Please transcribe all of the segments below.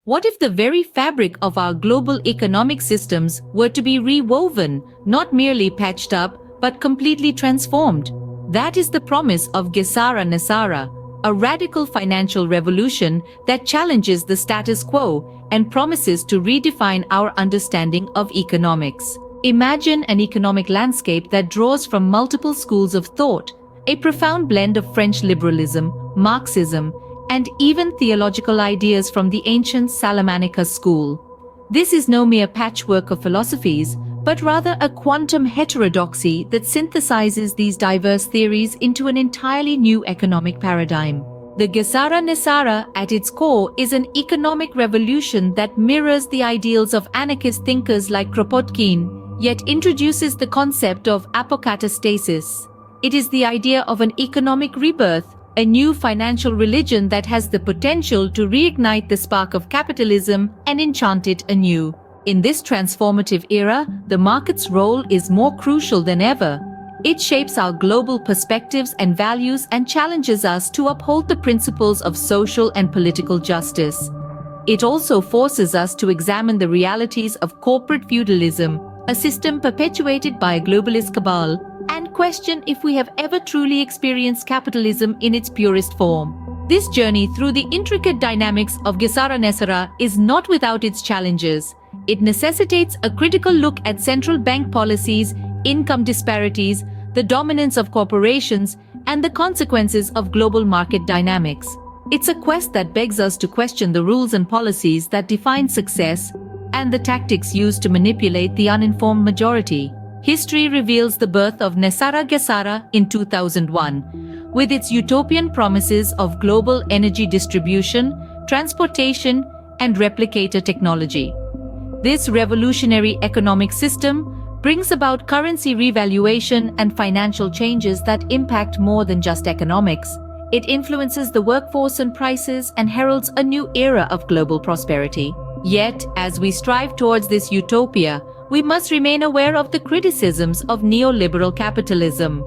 What if the very fabric of our global economic systems were to be rewoven, not merely patched up, but completely transformed? That is the promise of GESARA NESARA, a radical financial revolution that challenges the status quo and promises to redefine our understanding of economics. Imagine an economic landscape that draws from multiple schools of thought, a profound blend of French liberalism, Marxism, and even theological ideas from the ancient Salamanca school. This is no mere patchwork of philosophies, but rather a quantum heterodoxy that synthesizes these diverse theories into an entirely new economic paradigm. The GESARA NESARA, at its core, is an economic revolution that mirrors the ideals of anarchist thinkers like Kropotkin, yet introduces the concept of apokatastasis. It is the idea of an economic rebirth, a new financial religion that has the potential to reignite the spark of capitalism and enchant it anew. In this transformative era, the market's role is more crucial than ever. It shapes our global perspectives and values and challenges us to uphold the principles of social and political justice. It also forces us to examine the realities of corporate feudalism, a system perpetuated by a globalist cabal, and question if we have ever truly experienced capitalism in its purest form. This journey through the intricate dynamics of GESARA NESARA is not without its challenges. It necessitates a critical look at central bank policies, income disparities, the dominance of corporations, and the consequences of global market dynamics. It's a quest that begs us to question the rules and policies that define success and the tactics used to manipulate the uninformed majority. History reveals the birth of NESARA GESARA in 2001, with its utopian promises of global energy distribution, transportation, and replicator technology. This revolutionary economic system brings about currency revaluation and financial changes that impact more than just economics. It influences the workforce and prices and heralds a new era of global prosperity. Yet, as we strive towards this utopia, we must remain aware of the criticisms of neoliberal capitalism.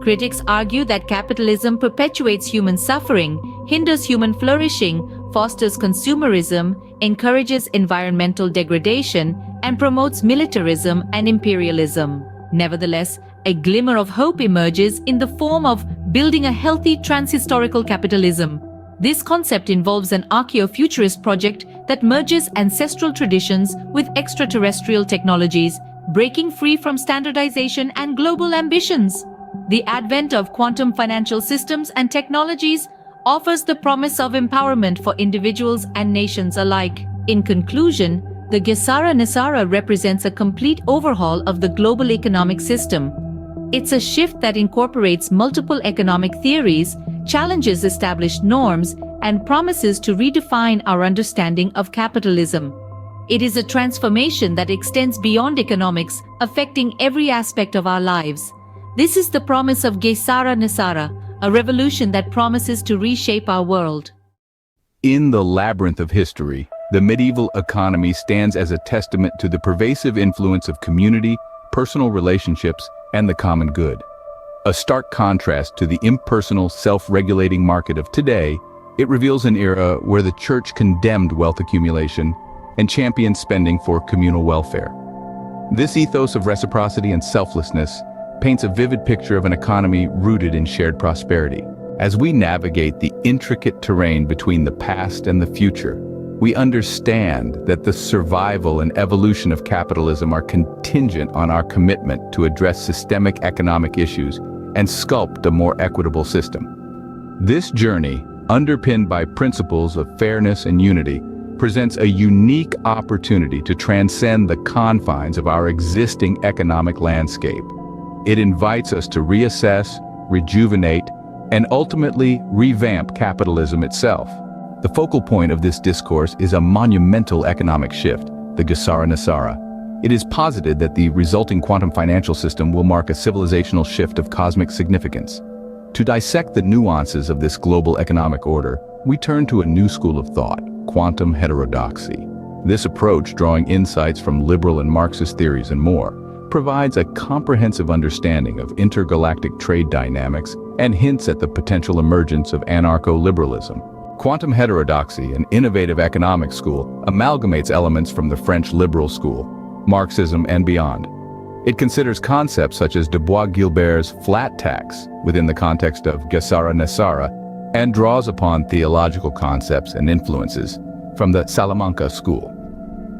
Critics argue that capitalism perpetuates human suffering, hinders human flourishing, fosters consumerism, encourages environmental degradation, and promotes militarism and imperialism. Nevertheless, a glimmer of hope emerges in the form of building a healthy transhistorical capitalism. This concept involves an archaeofuturist project that merges ancestral traditions with extraterrestrial technologies, breaking free from standardization and global ambitions. The advent of quantum financial systems and technologies offers the promise of empowerment for individuals and nations alike. In conclusion, the GESARA NESARA represents a complete overhaul of the global economic system. It's a shift that incorporates multiple economic theories, challenges established norms, and promises to redefine our understanding of capitalism. It is a transformation that extends beyond economics, affecting every aspect of our lives. This is the promise of GESARA NESARA, a revolution that promises to reshape our world. In the labyrinth of history, the medieval economy stands as a testament to the pervasive influence of community, personal relationships, and the common good. A stark contrast to the impersonal, self-regulating market of today, it reveals an era where the church condemned wealth accumulation and championed spending for communal welfare. This ethos of reciprocity and selflessness paints a vivid picture of an economy rooted in shared prosperity. As we navigate the intricate terrain between the past and the future, we understand that the survival and evolution of capitalism are contingent on our commitment to address systemic economic issues and sculpt a more equitable system. This journey, underpinned by principles of fairness and unity, presents a unique opportunity to transcend the confines of our existing economic landscape. It invites us to reassess, rejuvenate, and ultimately revamp capitalism itself. The focal point of this discourse is a monumental economic shift, the GESARA NESARA. It is posited that the resulting quantum financial system will mark a civilizational shift of cosmic significance. To dissect the nuances of this global economic order, we turn to a new school of thought, quantum heterodoxy. This approach, drawing insights from liberal and Marxist theories and more, provides a comprehensive understanding of intergalactic trade dynamics and hints at the potential emergence of anarcho-liberalism. Quantum heterodoxy, an innovative economic school, amalgamates elements from the French liberal school, Marxism, and beyond. It considers concepts such as Du Bois-Guilbert's flat tax within the context of GESARA NESARA and draws upon theological concepts and influences from the Salamanca school.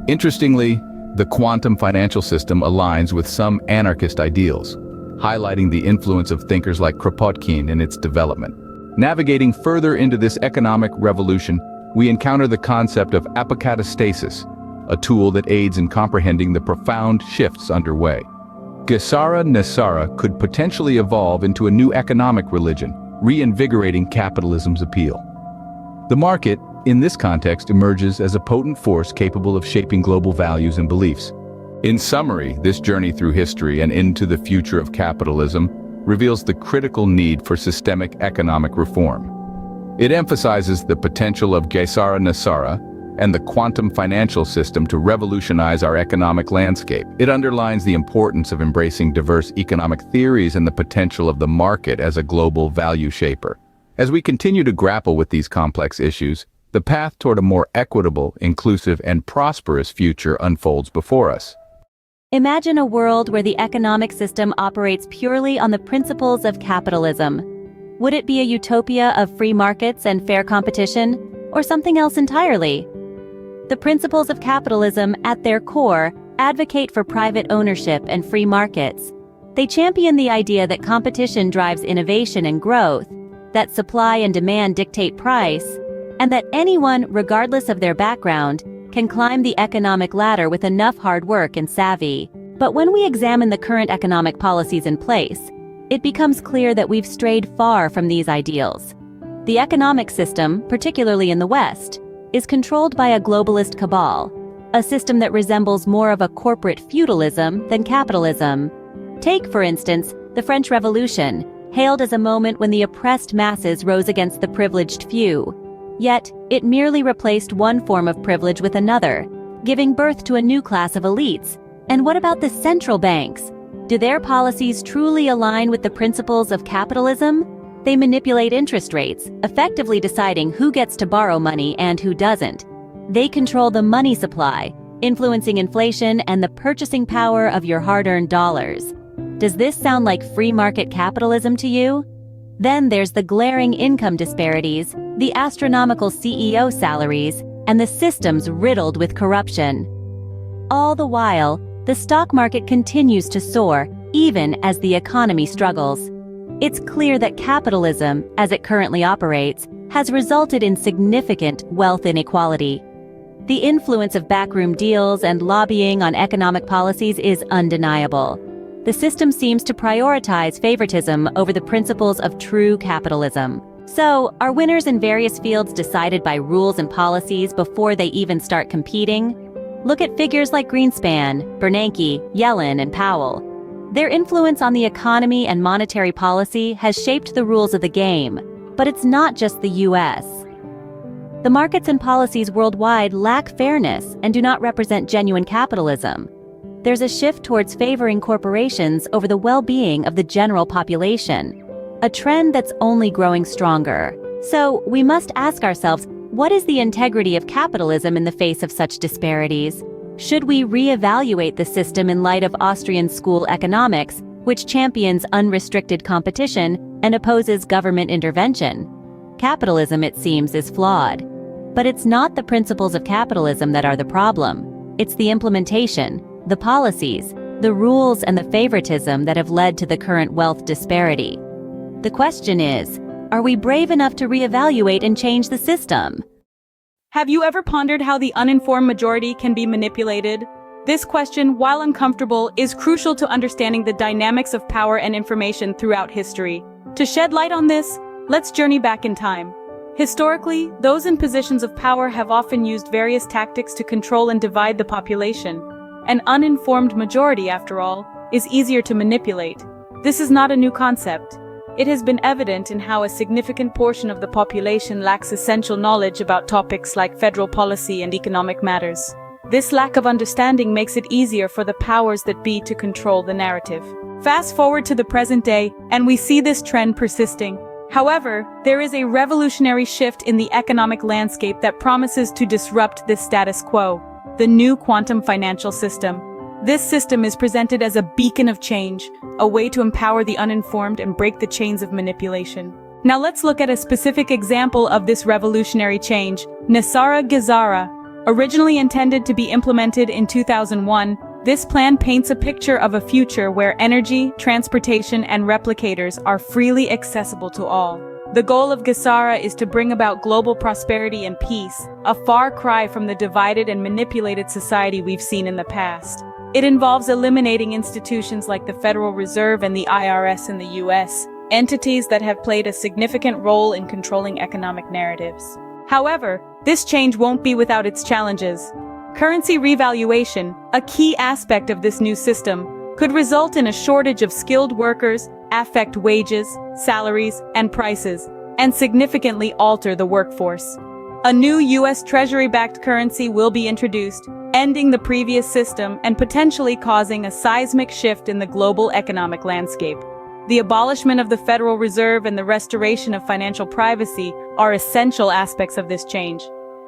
Interestingly, the quantum financial system aligns with some anarchist ideals, highlighting the influence of thinkers like Kropotkin in its development. Navigating further into this economic revolution, we encounter the concept of apokatastasis, a tool that aids in comprehending the profound shifts underway. GESARA NESARA could potentially evolve into a new economic religion, reinvigorating capitalism's appeal. The market, in this context, emerges as a potent force capable of shaping global values and beliefs. In summary, this journey through history and into the future of capitalism reveals the critical need for systemic economic reform. It emphasizes the potential of GESARA NESARA and the quantum financial system to revolutionize our economic landscape. It underlines the importance of embracing diverse economic theories and the potential of the market as a global value shaper. As we continue to grapple with these complex issues, the path toward a more equitable, inclusive, and prosperous future unfolds before us. Imagine a world where the economic system operates purely on the principles of capitalism. Would it be a utopia of free markets and fair competition, or something else entirely? The principles of capitalism, at their core, advocate for private ownership and free markets. They champion the idea that competition drives innovation and growth, that supply and demand dictate price, and that anyone, regardless of their background, can climb the economic ladder with enough hard work and savvy. But when we examine the current economic policies in place, it becomes clear that we've strayed far from these ideals. The economic system, particularly in the West, is controlled by a globalist cabal, a system that resembles more of a corporate feudalism than capitalism. Take, for instance, the French Revolution, hailed as a moment when the oppressed masses rose against the privileged few. Yet, it merely replaced one form of privilege with another, giving birth to a new class of elites. And what about the central banks? Do their policies truly align with the principles of capitalism? They manipulate interest rates, effectively deciding who gets to borrow money and who doesn't. They control the money supply, influencing inflation and the purchasing power of your hard-earned dollars. Does this sound like free market capitalism to you? Then there's the glaring income disparities, the astronomical CEO salaries, and the systems riddled with corruption. All the while, the stock market continues to soar, even as the economy struggles. It's clear that capitalism, as it currently operates, has resulted in significant wealth inequality. The influence of backroom deals and lobbying on economic policies is undeniable. The system seems to prioritize favoritism over the principles of true capitalism. So, are winners in various fields decided by rules and policies before they even start competing? Look at figures like Greenspan, Bernanke, Yellen, and Powell. Their influence on the economy and monetary policy has shaped the rules of the game. But it's not just the US. The markets and policies worldwide lack fairness and do not represent genuine capitalism. There's a shift towards favoring corporations over the well-being of the general population, a trend that's only growing stronger. So, we must ask ourselves, what is the integrity of capitalism in the face of such disparities? Should we reevaluate the system in light of Austrian school economics, which champions unrestricted competition and opposes government intervention? Capitalism, it seems, is flawed. But it's not the principles of capitalism that are the problem. It's the implementation, the policies, the rules, and the favoritism that have led to the current wealth disparity. The question is, are we brave enough to reevaluate and change the system? Have you ever pondered how the uninformed majority can be manipulated? This question, while uncomfortable, is crucial to understanding the dynamics of power and information throughout history. To shed light on this, let's journey back in time. Historically, those in positions of power have often used various tactics to control and divide the population. An uninformed majority, after all, is easier to manipulate. This is not a new concept. It has been evident in how a significant portion of the population lacks essential knowledge about topics like federal policy and economic matters. This lack of understanding makes it easier for the powers that be to control the narrative. Fast forward to the present day, and we see this trend persisting. However, there is a revolutionary shift in the economic landscape that promises to disrupt this status quo: the new quantum financial system. This system is presented as a beacon of change, a way to empower the uninformed and break the chains of manipulation. Now let's look at a specific example of this revolutionary change: NESARA GESARA. Originally intended to be implemented in 2001, this plan paints a picture of a future where energy, transportation, and replicators are freely accessible to all. The goal of GESARA is to bring about global prosperity and peace, a far cry from the divided and manipulated society we've seen in the past. It involves eliminating institutions like the Federal Reserve and the IRS in the US, entities that have played a significant role in controlling economic narratives. However, this change won't be without its challenges. Currency revaluation, a key aspect of this new system, could result in a shortage of skilled workers, affect wages, salaries, and prices, and significantly alter the workforce. A new U.S. Treasury-backed currency will be introduced, ending the previous system and potentially causing a seismic shift in the global economic landscape. The abolishment of the Federal Reserve and the restoration of financial privacy are essential aspects of this change.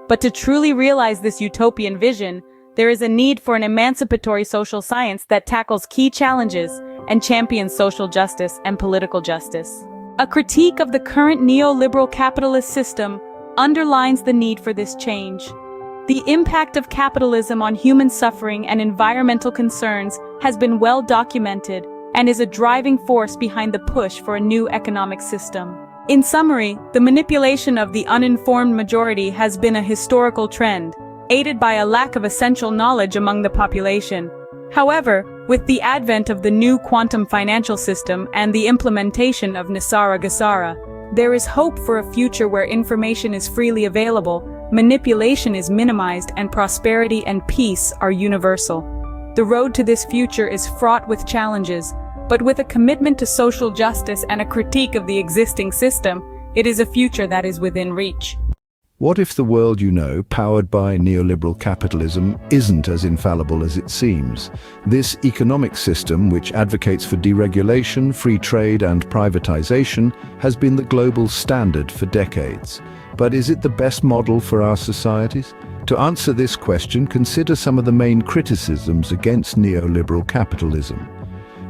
But to truly realize this utopian vision, there is a need for an emancipatory social science that tackles key challenges and champions social justice and political justice. A critique of the current neoliberal capitalist system underlines the need for this change. The impact of capitalism on human suffering and environmental concerns has been well documented and is a driving force behind the push for a new economic system. In summary, the manipulation of the uninformed majority has been a historical trend, aided by a lack of essential knowledge among the population. However, with the advent of the new quantum financial system and the implementation of NESARA GESARA, there is hope for a future where information is freely available, manipulation is minimized, and prosperity and peace are universal. The road to this future is fraught with challenges, but with a commitment to social justice and a critique of the existing system, it is a future that is within reach. What if the world you know, powered by neoliberal capitalism, isn't as infallible as it seems? This economic system, which advocates for deregulation, free trade, and privatization, has been the global standard for decades. But is it the best model for our societies? To answer this question, consider some of the main criticisms against neoliberal capitalism.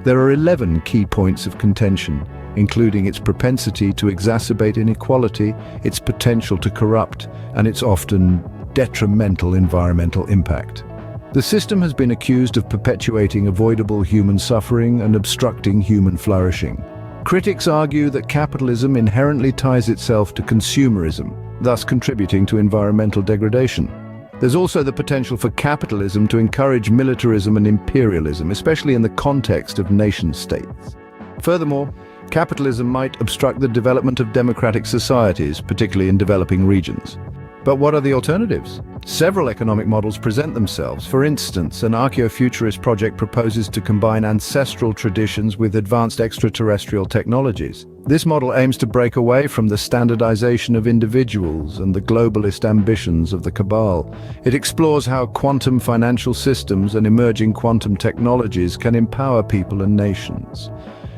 There are 11 key points of contention, including its propensity to exacerbate inequality, its potential to corrupt, and its often detrimental environmental impact. The system has been accused of perpetuating avoidable human suffering and obstructing human flourishing. Critics argue that capitalism inherently ties itself to consumerism, thus contributing to environmental degradation. There's also the potential for capitalism to encourage militarism and imperialism, especially in the context of nation-states. Furthermore, capitalism might obstruct the development of democratic societies, particularly in developing regions. But what are the alternatives? Several economic models present themselves. For instance, an archaeofuturist project proposes to combine ancestral traditions with advanced extraterrestrial technologies. This model aims to break away from the standardization of individuals and the globalist ambitions of the cabal. It explores how quantum financial systems and emerging quantum technologies can empower people and nations.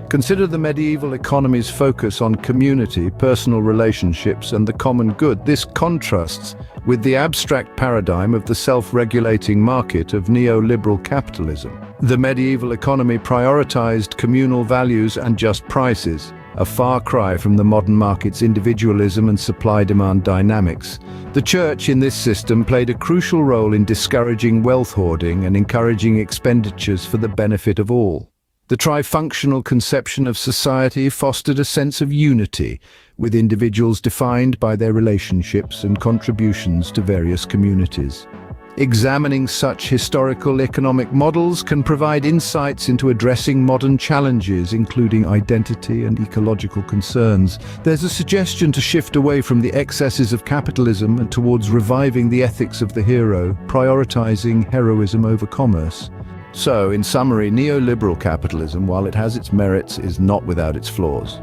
Consider the medieval economy's focus on community, personal relationships, and the common good. This contrasts with the abstract paradigm of the self-regulating market of neoliberal capitalism. The medieval economy prioritized communal values and just prices, a far cry from the modern market's individualism and supply-demand dynamics. The church in this system played a crucial role in discouraging wealth hoarding and encouraging expenditures for the benefit of all. The trifunctional conception of society fostered a sense of unity, with individuals defined by their relationships and contributions to various communities. Examining such historical economic models can provide insights into addressing modern challenges, including identity and ecological concerns. There's a suggestion to shift away from the excesses of capitalism and towards reviving the ethics of the hero, prioritizing heroism over commerce. So, in summary, neoliberal capitalism, while it has its merits, is not without its flaws.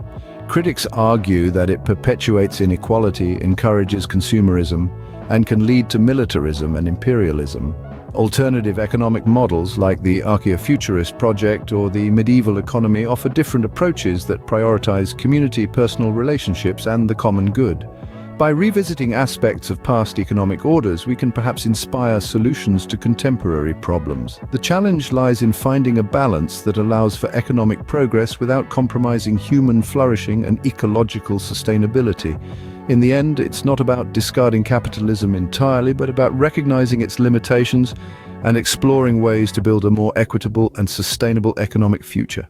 Critics argue that it perpetuates inequality, encourages consumerism, and can lead to militarism and imperialism. Alternative economic models like the Archaeofuturist project or the medieval economy offer different approaches that prioritize community, personal relationships, and the common good. By revisiting aspects of past economic orders, we can perhaps inspire solutions to contemporary problems. The challenge lies in finding a balance that allows for economic progress without compromising human flourishing and ecological sustainability. In the end, it's not about discarding capitalism entirely, but about recognizing its limitations and exploring ways to build a more equitable and sustainable economic future.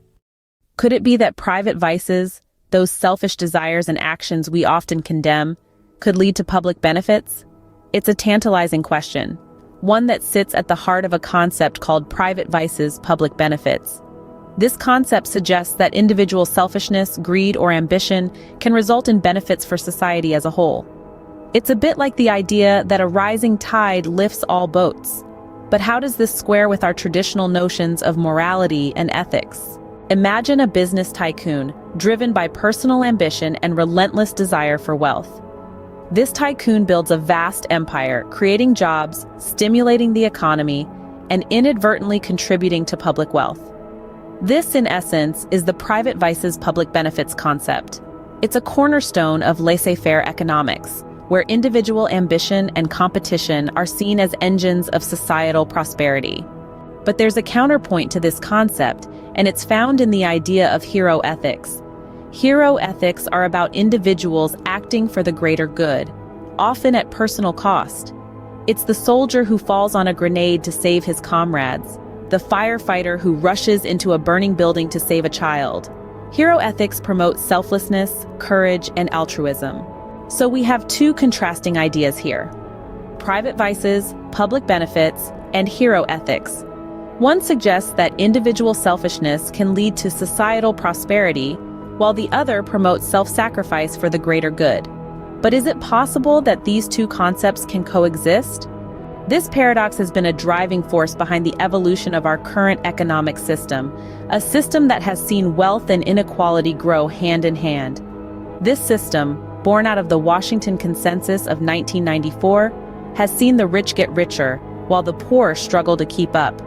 Could it be that private vices, those selfish desires and actions we often condemn, could lead to public benefits? It's a tantalizing question, one that sits at the heart of a concept called private vices, public benefits. This concept suggests that individual selfishness, greed, or ambition can result in benefits for society as a whole. It's a bit like the idea that a rising tide lifts all boats. But how does this square with our traditional notions of morality and ethics? Imagine a business tycoon driven by personal ambition and relentless desire for wealth. This tycoon builds a vast empire, creating jobs, stimulating the economy, and inadvertently contributing to public wealth. This, in essence, is the private vices public benefits concept. It's a cornerstone of laissez-faire economics, where individual ambition and competition are seen as engines of societal prosperity. But there's a counterpoint to this concept, and it's found in the idea of hero ethics. Hero ethics are about individuals acting for the greater good, often at personal cost. It's the soldier who falls on a grenade to save his comrades, the firefighter who rushes into a burning building to save a child. Hero ethics promote selflessness, courage, and altruism. So we have two contrasting ideas here: private vices, public benefits, and hero ethics. One suggests that individual selfishness can lead to societal prosperity, while the other promotes self-sacrifice for the greater good. But is it possible that these two concepts can coexist? This paradox has been a driving force behind the evolution of our current economic system, a system that has seen wealth and inequality grow hand in hand. This system, born out of the Washington Consensus of 1994, has seen the rich get richer, while the poor struggle to keep up.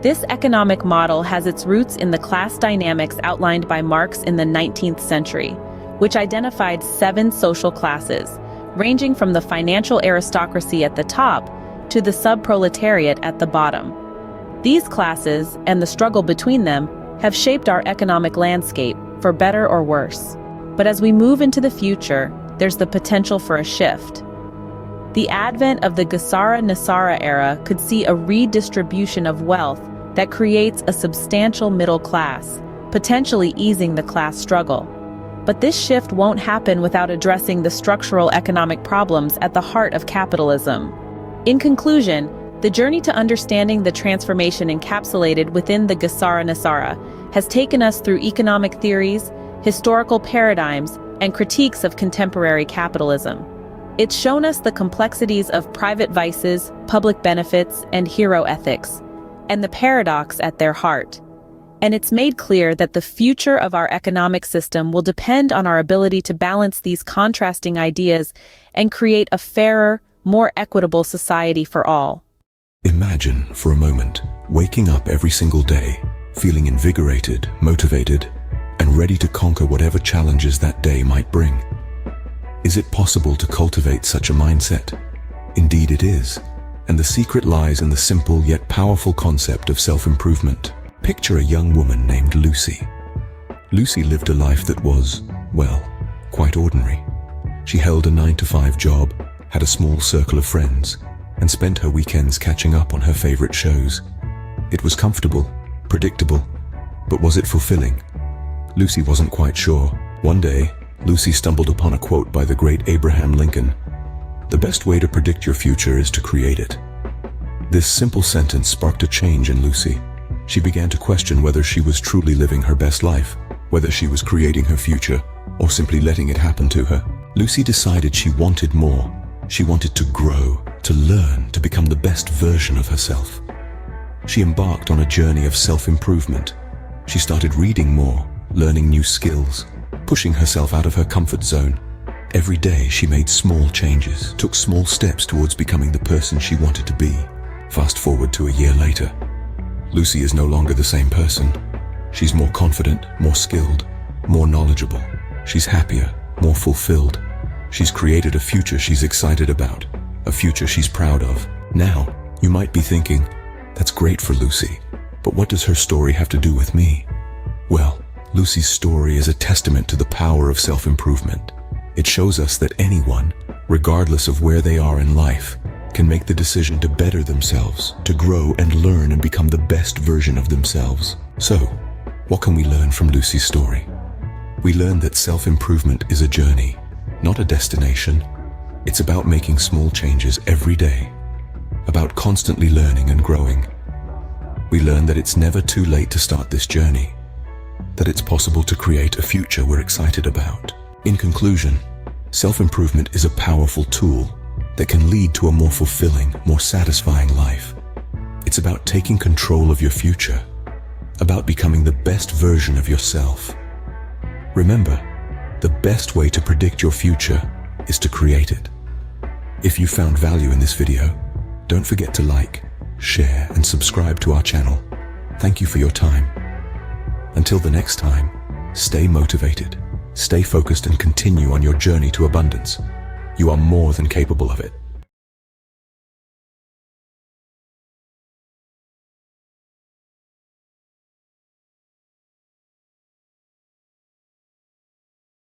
This economic model has its roots in the class dynamics outlined by Marx in the 19th century, which identified 7 social classes, ranging from the financial aristocracy at the top to the subproletariat at the bottom. These classes, and the struggle between them, have shaped our economic landscape, for better or worse. But as we move into the future, there's the potential for a shift. The advent of the GESARA NESARA era could see a redistribution of wealth that creates a substantial middle class, potentially easing the class struggle. But this shift won't happen without addressing the structural economic problems at the heart of capitalism. In conclusion, the journey to understanding the transformation encapsulated within the GESARA NESARA has taken us through economic theories, historical paradigms, and critiques of contemporary capitalism. It's shown us the complexities of private vices, public benefits, and hero ethics, and the paradox at their heart. And it's made clear that the future of our economic system will depend on our ability to balance these contrasting ideas and create a fairer, more equitable society for all. Imagine, for a moment, waking up every single day, feeling invigorated, motivated, and ready to conquer whatever challenges that day might bring. Is it possible to cultivate such a mindset? Indeed it is. And the secret lies in the simple yet powerful concept of self-improvement. Picture a young woman named Lucy. Lucy lived a life that was, well, quite ordinary. She held a 9-to-5 job, had a small circle of friends, and spent her weekends catching up on her favorite shows. It was comfortable, predictable, but was it fulfilling? Lucy wasn't quite sure. One day, Lucy stumbled upon a quote by the great Abraham Lincoln: "The best way to predict your future is to create it." This simple sentence sparked a change in Lucy. She began to question whether she was truly living her best life, whether she was creating her future, or simply letting it happen to her. Lucy decided she wanted more. She wanted to grow, to learn, to become the best version of herself. She embarked on a journey of self-improvement. She started reading more, learning new skills, pushing herself out of her comfort zone. Every day she made small changes, took small steps towards becoming the person she wanted to be. Fast forward to a year later. Lucy is no longer the same person. She's more confident, more skilled, more knowledgeable. She's happier, more fulfilled. She's created a future she's excited about, a future she's proud of. Now, you might be thinking, that's great for Lucy, but what does her story have to do with me? Well, Lucy's story is a testament to the power of self-improvement. It shows us that anyone, regardless of where they are in life, can make the decision to better themselves, to grow and learn and become the best version of themselves. So, what can we learn from Lucy's story? We learn that self-improvement is a journey, not a destination. It's about making small changes every day, about constantly learning and growing. We learn that it's never too late to start this journey, that it's possible to create a future we're excited about. In conclusion, self-improvement is a powerful tool that can lead to a more fulfilling, more satisfying life. It's about taking control of your future, about becoming the best version of yourself. Remember, the best way to predict your future is to create it. If you found value in this video, don't forget to like, share, and subscribe to our channel. Thank you for your time. Until the next time, stay motivated, stay focused, and continue on your journey to abundance. You are more than capable of it.